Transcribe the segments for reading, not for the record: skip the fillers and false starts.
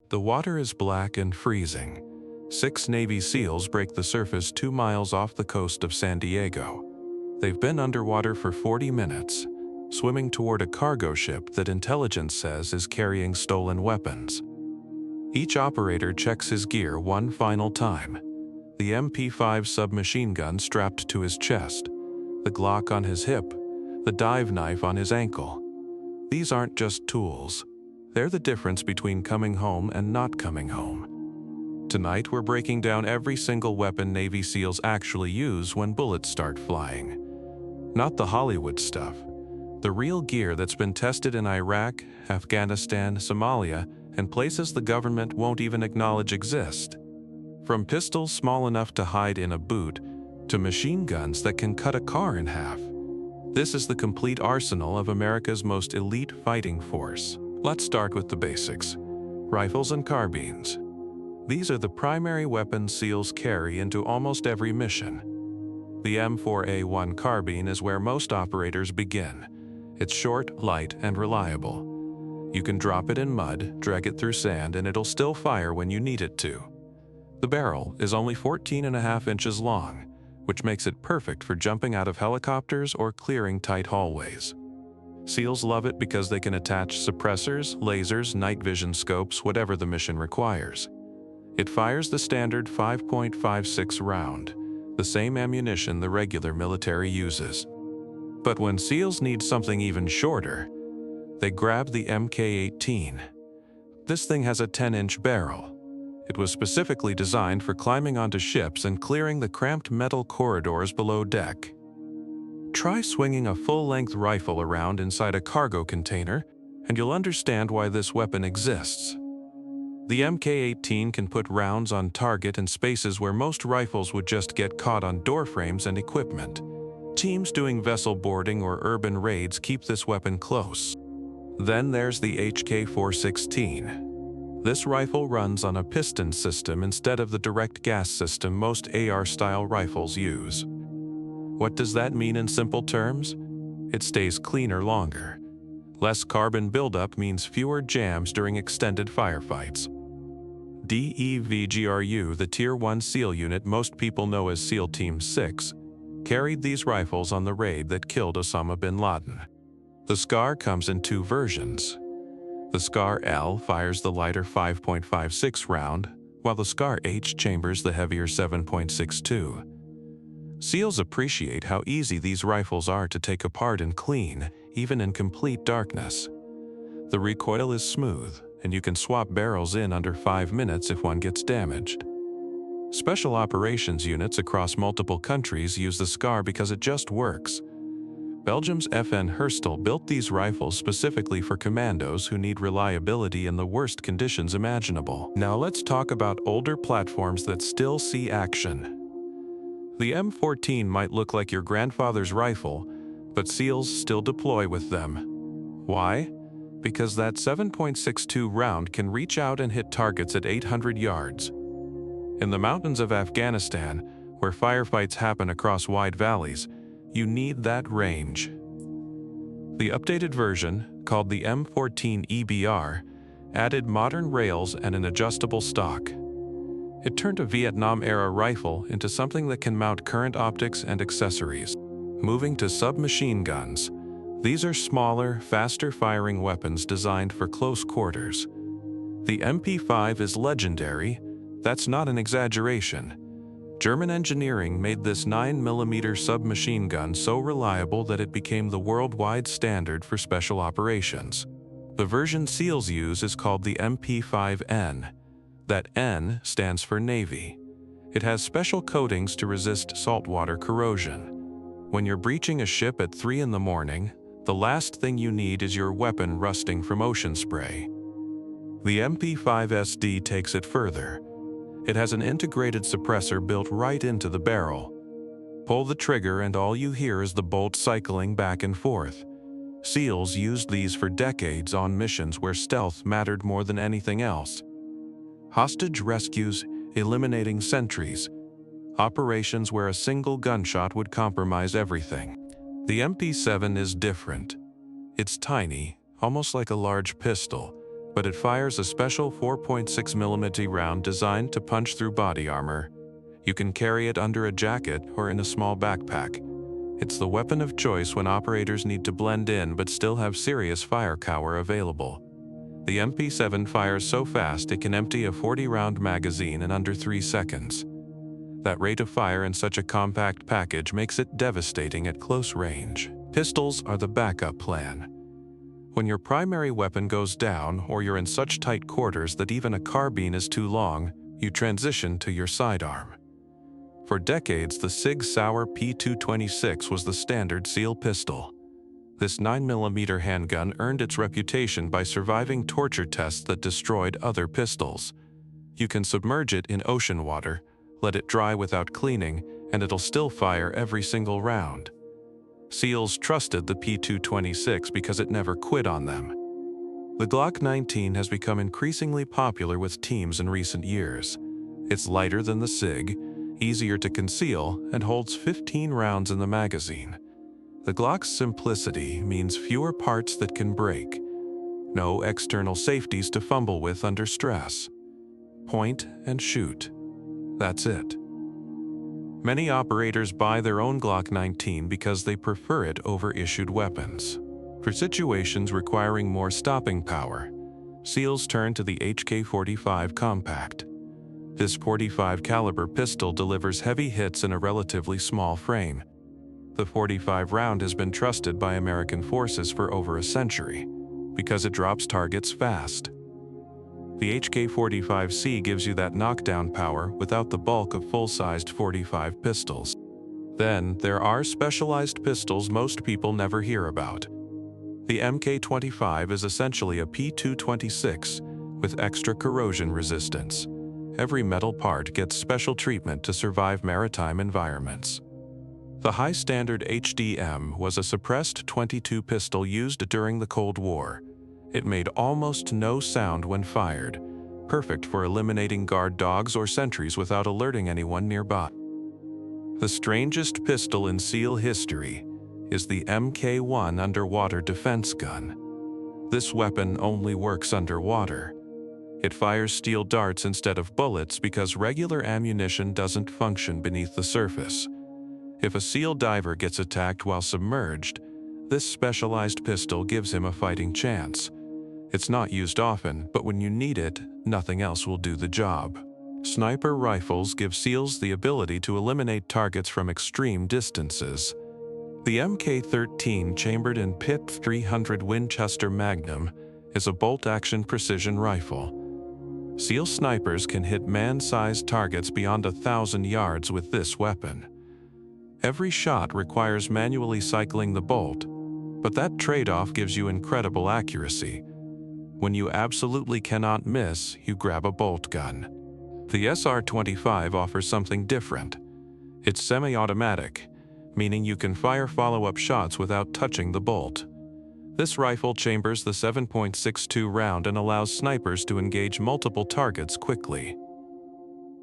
The water is black and freezing. 6 Navy SEALs break the surface 2 miles off the coast of San Diego. They've been underwater for 40 minutes, swimming toward a cargo ship that intelligence says is carrying stolen weapons. Each operator checks his gear one final time. The MP5 submachine gun strapped to his chest, the Glock on his hip, the dive knife on his ankle. These aren't just tools. They're the difference between coming home and not coming home. Tonight we're breaking down every single weapon Navy SEALs actually use when bullets start flying. Not the Hollywood stuff. The real gear that's been tested in Iraq, Afghanistan, Somalia, and places the government won't even acknowledge exist. From pistols small enough to hide in a boot, to machine guns that can cut a car in half. This is the complete arsenal of America's most elite fighting force. Let's start with the basics. Rifles and carbines. These are the primary weapons SEALs carry into almost every mission. The M4A1 carbine is where most operators begin. It's short, light, and reliable. You can drop it in mud, drag it through sand, and it'll still fire when you need it to. The barrel is only 14.5 inches long, which makes it perfect for jumping out of helicopters or clearing tight hallways. SEALs love it because they can attach suppressors, lasers, night vision scopes, whatever the mission requires. It fires the standard 5.56 round, the same ammunition the regular military uses. But when SEALs need something even shorter, they grab the Mk18. This thing has a 10-inch barrel. It was specifically designed for climbing onto ships and clearing the cramped metal corridors below deck. Try swinging a full-length rifle around inside a cargo container, and you'll understand why this weapon exists. The Mk18 can put rounds on target in spaces where most rifles would just get caught on doorframes and equipment. Teams doing vessel boarding or urban raids keep this weapon close. Then there's the HK416. This rifle runs on a piston system instead of the direct gas system most AR-style rifles use. What does that mean in simple terms? It stays cleaner longer. Less carbon buildup means fewer jams during extended firefights. DEVGRU, the Tier 1 SEAL unit most people know as SEAL Team 6, carried these rifles on the raid that killed Osama bin Laden. The SCAR comes in 2 versions. The SCAR L fires the lighter 5.56 round, while the SCAR H chambers the heavier 7.62. SEALs appreciate how easy these rifles are to take apart and clean, even in complete darkness. The recoil is smooth, and you can swap barrels in under 5 minutes if one gets damaged. Special operations units across multiple countries use the SCAR because it just works. Belgium's FN Herstal built these rifles specifically for commandos who need reliability in the worst conditions imaginable. Now let's talk about older platforms that still see action. The M14 might look like your grandfather's rifle, but SEALs still deploy with them. Why? Because that 7.62 round can reach out and hit targets at 800 yards. In the mountains of Afghanistan, where firefights happen across wide valleys, you need that range. The updated version, called the M14 EBR, added modern rails and an adjustable stock. It turned a Vietnam-era rifle into something that can mount current optics and accessories. Moving to submachine guns, these are smaller, faster-firing weapons designed for close quarters. The MP5 is legendary. That's not an exaggeration. German engineering made this 9mm submachine gun so reliable that it became the worldwide standard for special operations. The version SEALs use is called the MP5N. That N stands for Navy. It has special coatings to resist saltwater corrosion. When you're breaching a ship at 3 in the morning, the last thing you need is your weapon rusting from ocean spray. The MP5SD takes it further. It has an integrated suppressor built right into the barrel. Pull the trigger and all you hear is the bolt cycling back and forth. SEALs used these for decades on missions where stealth mattered more than anything else. Hostage rescues, eliminating sentries. Operations where a single gunshot would compromise everything. The MP7 is different. It's tiny, almost like a large pistol, but it fires a special 4.6mm round designed to punch through body armor. You can carry it under a jacket or in a small backpack. It's the weapon of choice when operators need to blend in but still have serious firepower available. The MP7 fires so fast it can empty a 40-round magazine in under 3 seconds. That rate of fire in such a compact package makes it devastating at close range. Pistols are the backup plan. When your primary weapon goes down or you're in such tight quarters that even a carbine is too long, you transition to your sidearm. For decades, the Sig Sauer P226 was the standard SEAL pistol. This 9mm handgun earned its reputation by surviving torture tests that destroyed other pistols. You can submerge it in ocean water, let it dry without cleaning, and it'll still fire every single round. SEALs trusted the P226 because it never quit on them. The Glock 19 has become increasingly popular with teams in recent years. It's lighter than the SIG, easier to conceal, and holds 15 rounds in the magazine. The Glock's simplicity means fewer parts that can break. No external safeties to fumble with under stress. Point and shoot. That's it. Many operators buy their own Glock 19 because they prefer it over issued weapons. For situations requiring more stopping power, SEALs turn to the HK-45 Compact. This .45 caliber pistol delivers heavy hits in a relatively small frame. The .45 round has been trusted by American forces for over a century because it drops targets fast. The HK-45C gives you that knockdown power without the bulk of full-sized .45 pistols. Then, there are specialized pistols most people never hear about. The MK25 is essentially a P226 with extra corrosion resistance. Every metal part gets special treatment to survive maritime environments. The high-standard HDM was a suppressed .22 pistol used during the Cold War. It made almost no sound when fired, perfect for eliminating guard dogs or sentries without alerting anyone nearby. The strangest pistol in SEAL history is the Mk1 underwater defense gun. This weapon only works underwater. It fires steel darts instead of bullets because regular ammunition doesn't function beneath the surface. If a SEAL diver gets attacked while submerged, this specialized pistol gives him a fighting chance. It's not used often, but when you need it, nothing else will do the job. Sniper rifles give SEALs the ability to eliminate targets from extreme distances. The Mk13 chambered in PIP 300 Winchester Magnum is a bolt-action precision rifle. SEAL snipers can hit man-sized targets beyond 1,000 yards with this weapon. Every shot requires manually cycling the bolt, but that trade-off gives you incredible accuracy. When you absolutely cannot miss, you grab a bolt gun. The SR-25 offers something different. It's semi-automatic, meaning you can fire follow-up shots without touching the bolt. This rifle chambers the 7.62 round and allows snipers to engage multiple targets quickly.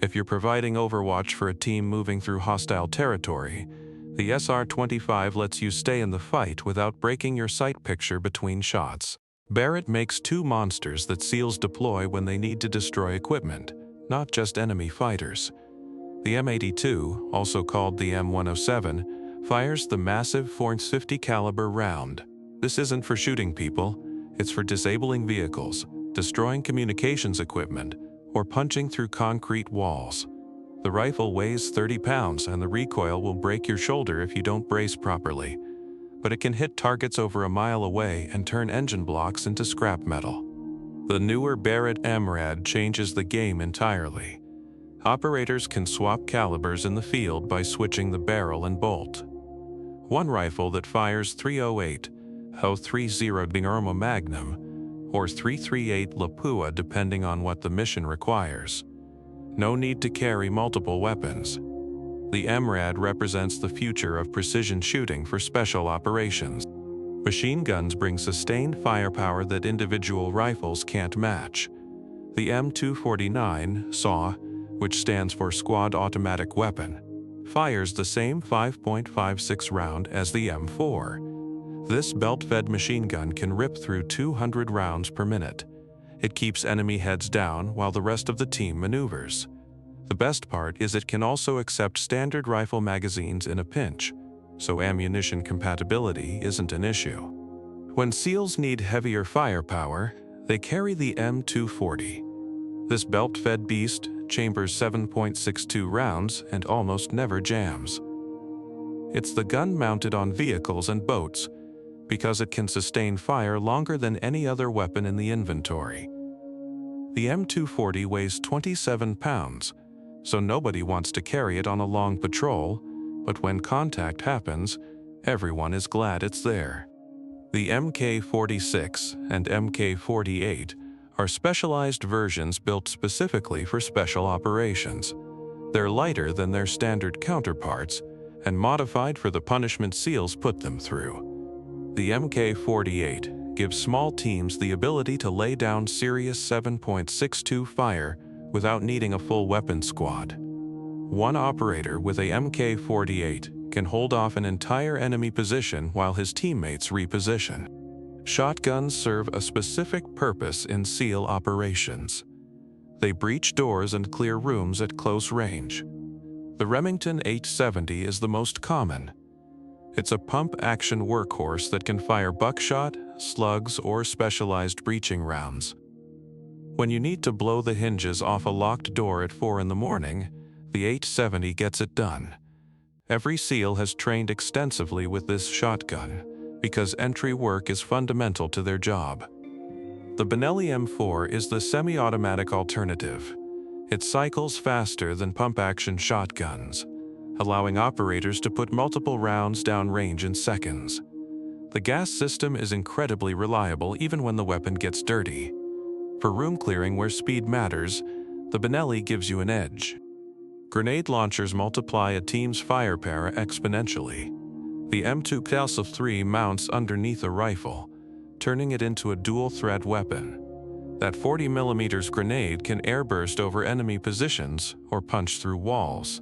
If you're providing overwatch for a team moving through hostile territory, the SR-25 lets you stay in the fight without breaking your sight picture between shots. Barrett makes two monsters that SEALs deploy when they need to destroy equipment, not just enemy fighters. The M82, also called the M107, fires the massive .450 caliber round. This isn't for shooting people, it's for disabling vehicles, destroying communications equipment, or punching through concrete walls. The rifle weighs 30 pounds and the recoil will break your shoulder if you don't brace properly, but it can hit targets over a mile away and turn engine blocks into scrap metal. The newer Barrett MRAD changes the game entirely. Operators can swap calibers in the field by switching the barrel and bolt. One rifle that fires .308 .030 Norma Magnum or .338 Lapua depending on what the mission requires. No need to carry multiple weapons. The MRAD represents the future of precision shooting for special operations. Machine guns bring sustained firepower that individual rifles can't match. The M249 SAW, which stands for Squad Automatic Weapon, fires the same 5.56 round as the M4. This belt-fed machine gun can rip through 200 rounds per minute. It keeps enemy heads down while the rest of the team maneuvers. The best part is it can also accept standard rifle magazines in a pinch, so ammunition compatibility isn't an issue. When SEALs need heavier firepower, they carry the M240. This belt-fed beast chambers 7.62 rounds and almost never jams. It's the gun mounted on vehicles and boats because it can sustain fire longer than any other weapon in the inventory. The M240 weighs 27 pounds, so nobody wants to carry it on a long patrol, but when contact happens, everyone is glad it's there. The MK46 and MK48 are specialized versions built specifically for special operations. They're lighter than their standard counterparts and modified for the punishment SEALs put them through. The MK48 gives small teams the ability to lay down serious 7.62 fire without needing a full weapon squad. One operator with a MK48 can hold off an entire enemy position while his teammates reposition. Shotguns serve a specific purpose in SEAL operations. They breach doors and clear rooms at close range. The Remington 870 is the most common. It's a pump-action workhorse that can fire buckshot, slugs, or specialized breaching rounds. When you need to blow the hinges off a locked door at 4 in the morning, the 870 gets it done. Every SEAL has trained extensively with this shotgun because entry work is fundamental to their job. The Benelli M4 is the semi-automatic alternative. It cycles faster than pump-action shotguns, allowing operators to put multiple rounds down range in seconds. The gas system is incredibly reliable even when the weapon gets dirty. For room clearing where speed matters, the Benelli gives you an edge. Grenade launchers multiply a team's firepower exponentially. The M2 mounts underneath a rifle, turning it into a dual-threat weapon. That 40mm grenade can airburst over enemy positions or punch through walls.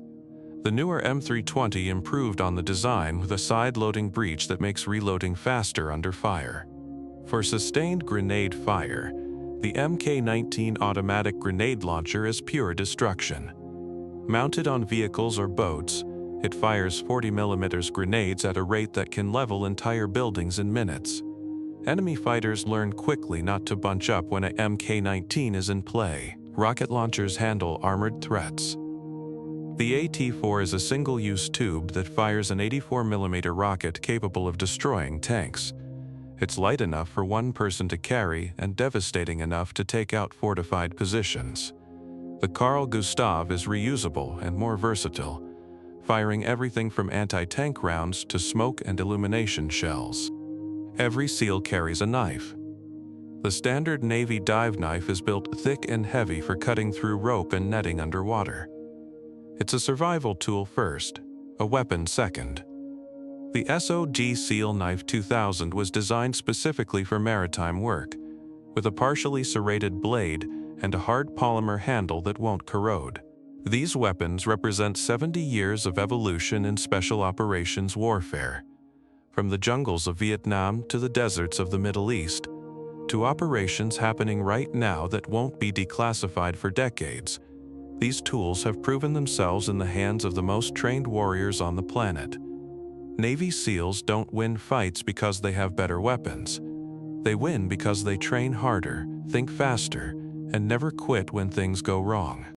The newer M320 improved on the design with a side-loading breech that makes reloading faster under fire. For sustained grenade fire, the MK19 automatic grenade launcher is pure destruction. Mounted on vehicles or boats, it fires 40mm grenades at a rate that can level entire buildings in minutes. Enemy fighters learn quickly not to bunch up when a MK19 is in play. Rocket launchers handle armored threats. The AT-4 is a single-use tube that fires an 84mm rocket capable of destroying tanks. It's light enough for one person to carry and devastating enough to take out fortified positions. The Carl Gustav is reusable and more versatile, firing everything from anti-tank rounds to smoke and illumination shells. Every SEAL carries a knife. The standard Navy dive knife is built thick and heavy for cutting through rope and netting underwater. It's a survival tool first, a weapon second. The SOG SEAL Knife 2000 was designed specifically for maritime work, with a partially serrated blade and a hard polymer handle that won't corrode. These weapons represent 70 years of evolution in special operations warfare. From the jungles of Vietnam to the deserts of the Middle East, to operations happening right now that won't be declassified for decades, these tools have proven themselves in the hands of the most trained warriors on the planet. Navy SEALs don't win fights because they have better weapons. They win because they train harder, think faster, and never quit when things go wrong.